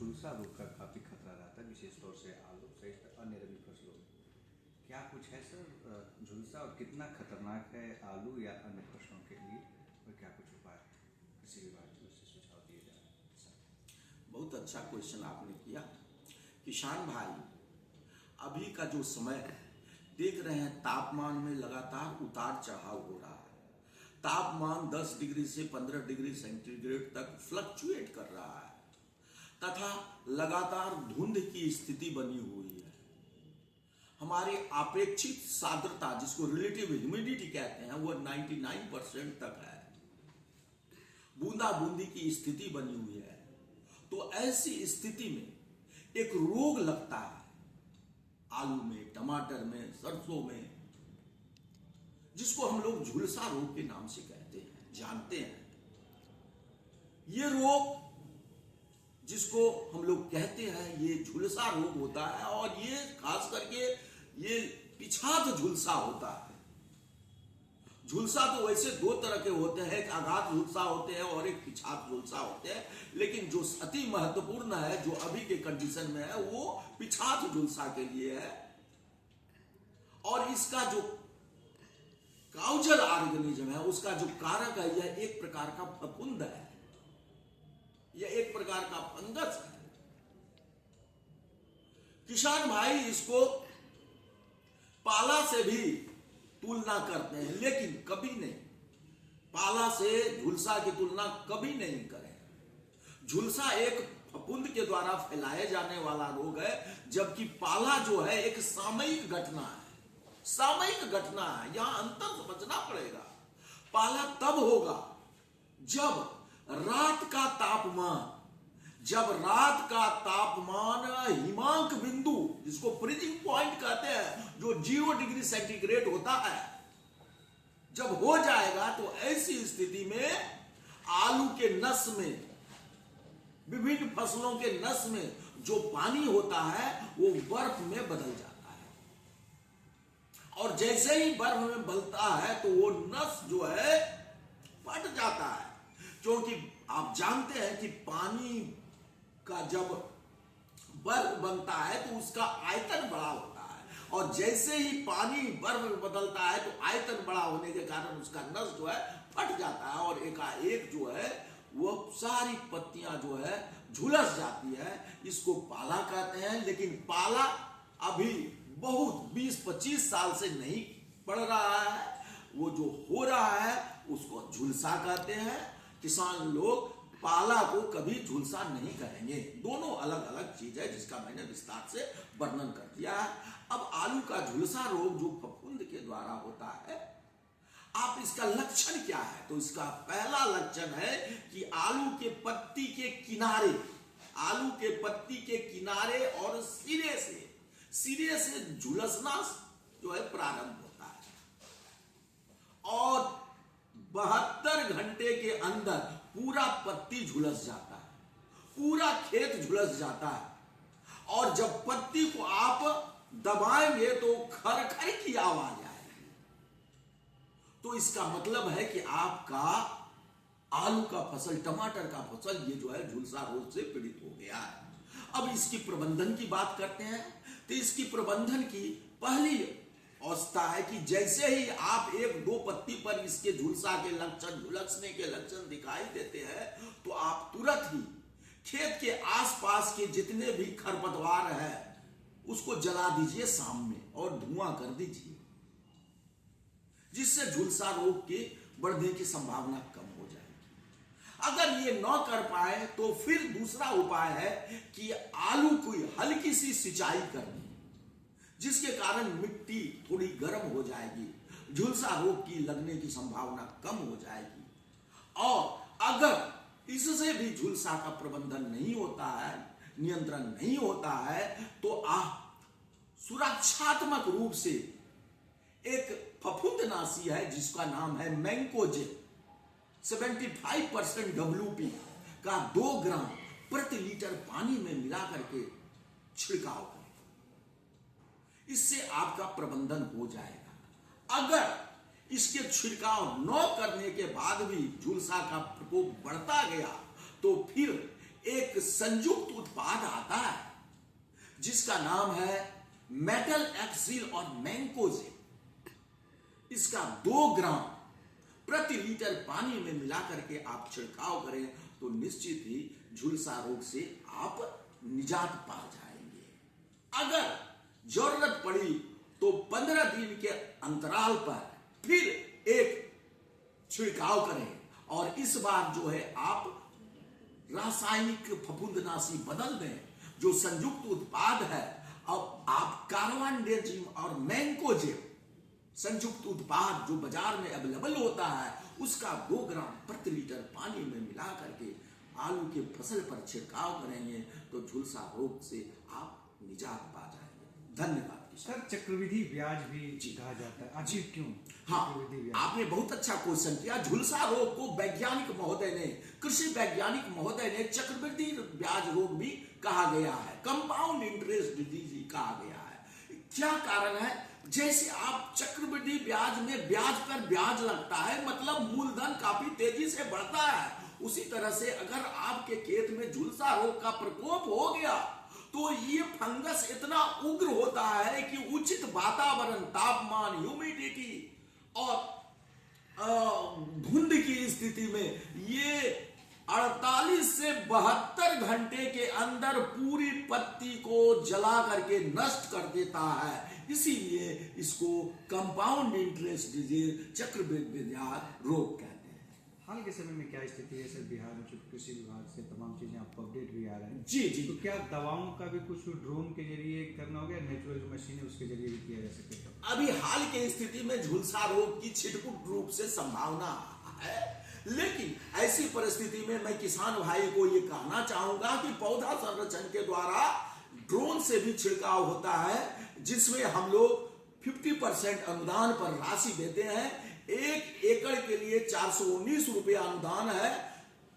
झुलसा रोग का काफ़ी खतरा रहता है, विशेष तौर से आलू सहित अन्य रबी फसलों में। क्या कुछ है सर झुलसा, और कितना खतरनाक है आलू या अन्य फसलों के लिए, और क्या कुछ उपाय कृषि विभाग की ओर से सुझाव दिए जा रहे हैं सर? बहुत अच्छा क्वेश्चन आपने किया। किसान भाई, अभी का जो समय है, देख रहे हैं तापमान में लगातार उतार चढ़ाव हो रहा है। तापमान 10 डिग्री से 15 डिग्री सेंटीग्रेड तक फ्लक्चुएट कर रहा है तथा लगातार धुंध की स्थिति बनी हुई है। हमारी अपेक्षित सान्द्रता, जिसको रिलेटिव ह्यूमिडिटी कहते हैं, वो 99% तक है। बूंदा बूंदी की स्थिति बनी हुई है। तो ऐसी स्थिति में एक रोग लगता है आलू में, टमाटर में, सरसों में, जिसको हम लोग झुलसा रोग के नाम से कहते हैं, जानते हैं। ये रोग जिसको हम लोग कहते हैं, ये झुलसा रोग होता है, और ये खास करके ये पिछात झुलसा होता है। झुलसा तो वैसे दो तरह के होते हैं, एक आघात झुलसा होते हैं और एक पिछात झुलसा होते हैं, लेकिन जो अति महत्वपूर्ण है, जो अभी के कंडीशन में है, वो पिछात झुलसा के लिए है। और इसका जो काउजल ऑर्गेनिज्म है, उसका जो कारक है, यह एक प्रकार का फफूंद है, यह एक प्रकार का फंगस है। किसान भाई इसको पाला से भी तुलना करते हैं, लेकिन कभी नहीं, पाला से झुलसा की तुलना कभी नहीं करें। झुलसा एक फफूंद के द्वारा फैलाए जाने वाला रोग है, जबकि पाला जो है एक सामयिक घटना है। सामयिक घटना है, यहां अंतर समझना पड़ेगा। पाला तब होगा जब रात का तापमान हिमांक बिंदु, जिसको फ्रीजिंग पॉइंट कहते हैं, जो 0 डिग्री सेंटीग्रेड होता है, जब हो जाएगा, तो ऐसी स्थिति में आलू के नस में, विभिन्न फसलों के नस में जो पानी होता है, वो बर्फ में बदल जाता है। और जैसे ही बर्फ में बदलता है, तो वो नस जो है फट जाता है, क्योंकि आप जानते हैं कि पानी का जब बर्फ बनता है तो उसका आयतन बड़ा होता है, और जैसे ही पानी बर्फ में बदलता है, तो आयतन बड़ा होने के कारण उसका नस जो है फट जाता है, और एकाएक जो है वो सारी पत्तियां जो है झुलस जाती है। इसको पाला कहते हैं। लेकिन पाला अभी बहुत 20-25 साल से नहीं पड़ रहा है, वो जो हो रहा है उसको झुलसा कहते हैं। किसान लोग पाला को कभी झुलसा नहीं कहेंगे, दोनों अलग अलग चीज है, जिसका मैंने विस्तार से वर्णन कर दिया है। अब आलू का झुलसा रोग जो फफूंद के द्वारा होता है, आप इसका लक्षण क्या है? तो इसका पहला लक्षण है कि आलू के पत्ती के किनारे और सिरे से झुलसना जो है प्रारंभ होता है, और 72 घंटे के अंदर पूरा पत्ती झुलस जाता है, पूरा खेत झुलस जाता है, और जब पत्ती को आप दबाएंगे तो खरखर की आवाज आएगी। तो इसका मतलब है कि आपका आलू का फसल, टमाटर का फसल, ये जो है झुलसा रोग से पीड़ित हो गया है। अब इसकी प्रबंधन की बात करते हैं। तो इसकी प्रबंधन की पहली अवस्था है कि जैसे ही आप 1-2 पत्ती पर इसके झुलसा के लक्षण, झुलसने के लक्षण दिखाई देते हैं, तो आप तुरंत ही खेत के आसपास के जितने भी खरपतवार है उसको जला दीजिए शाम में, और धुआं कर दीजिए, जिससे झुलसा रोग के बढ़ने की संभावना कम हो जाएगी। अगर ये न कर पाए तो फिर दूसरा उपाय है कि आलू की हल्की सी सिंचाई करनी, जिसके कारण मिट्टी थोड़ी गर्म हो जाएगी, झुलसा रोग की लगने की संभावना कम हो जाएगी। और अगर इससे भी झुलसा का प्रबंधन नहीं होता है, नियंत्रण नहीं होता है, तो आप सुरक्षात्मक रूप से एक फफूंदनाशी है, जिसका नाम है मैंकोजेब, 75% WP का 2 ग्राम प्रति लीटर पानी में मिला करके छिड़काव करें। इससे आपका प्रबंधन हो जाएगा। अगर इसके छिड़काव न करने के बाद भी झुलसा का प्रकोप बढ़ता गया, तो फिर एक संयुक्त उत्पाद उत्पाद आता है जिसका नाम है मेटल एक्सिल और मैंकोजेब। इसका 2 ग्राम प्रति लीटर पानी में मिला करके आप छिड़काव करें तो निश्चित ही झुलसा रोग से आप निजात पा जाएंगे। अगर जरूरत पड़ी तो 15 दिन के अंतराल पर फिर एक छिड़काव करें और इस बार जो है आप रासायनिक फफूंदनाशी बदल दें। जो संयुक्त उत्पाद है, अब आप कार्बेंडाजिम और मैंकोजेब संयुक्त उत्पाद जो बाजार में अवेलेबल होता है उसका 2 ग्राम प्रति लीटर पानी में मिला करके आलू के फसल पर छिड़काव करेंगे तो झुलसा रोग से आप निजात पा जाएंगे। धन्यवाद। सर, चक्रवृद्धि ब्याज भी कहा जाता है, आखिर क्यों? हाँ, आपने बहुत अच्छा क्वेश्चन किया। झुलसा रोग को वैज्ञानिक महोदय ने, कृषि वैज्ञानिक महोदय ने चक्रवृद्धि ब्याज रोग भी कहा गया है, कंपाउंड इंटरेस्ट डिजीज कहा गया है। क्या कारण है? जैसे आप चक्रवृद्धि ब्याज में ब्याज पर ब्याज लगता है, मतलब मूलधन काफी तेजी से बढ़ता है, उसी तरह से अगर आपके खेत में झुलसा रोग का प्रकोप हो गया तो ये फंगस इतना उग्र होता है कि उचित वातावरण, तापमान, ह्यूमिडिटी और धुंध की स्थिति में ये 48 से 72 घंटे के अंदर पूरी पत्ती को जला करके नष्ट कर देता है। इसीलिए इसको कंपाउंड इंटरेस्ट डिजीज, चक्रवृद्धि ब्याज रोग कहते हैं। हाल के समय में क्या स्थिति है सर बिहार में? चूंकि कृषि विभाग से तमाम चीजें आपको अपडेट भी आ रहे हैं। जी जी। तो क्या दवाओं का भी कुछ ड्रोन के जरिए करना होगा, नेचुरल जो मशीन है उसके जरिए भी किया जा सकेगा? अभी हाल के स्थिति में झुलसा रोग की छिटपुट रूप से संभावना है, लेकिन ऐसी परिस्थिति में मैं किसान भाई को ये कहना चाहूंगा कि पौधा संरक्षण के द्वारा ड्रोन से भी छिड़काव होता है, जिसमें हम लोग 50% अनुदान पर राशि देते हैं। 1 एकड़ के लिए 419 रुपया अनुदान है,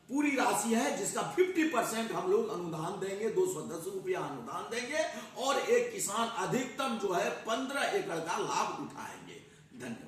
पूरी राशि है जिसका 50% हम लोग अनुदान देंगे, 210 रुपया अनुदान देंगे और एक किसान अधिकतम जो है 15 एकड़ का लाभ उठाएंगे। धन्यवाद।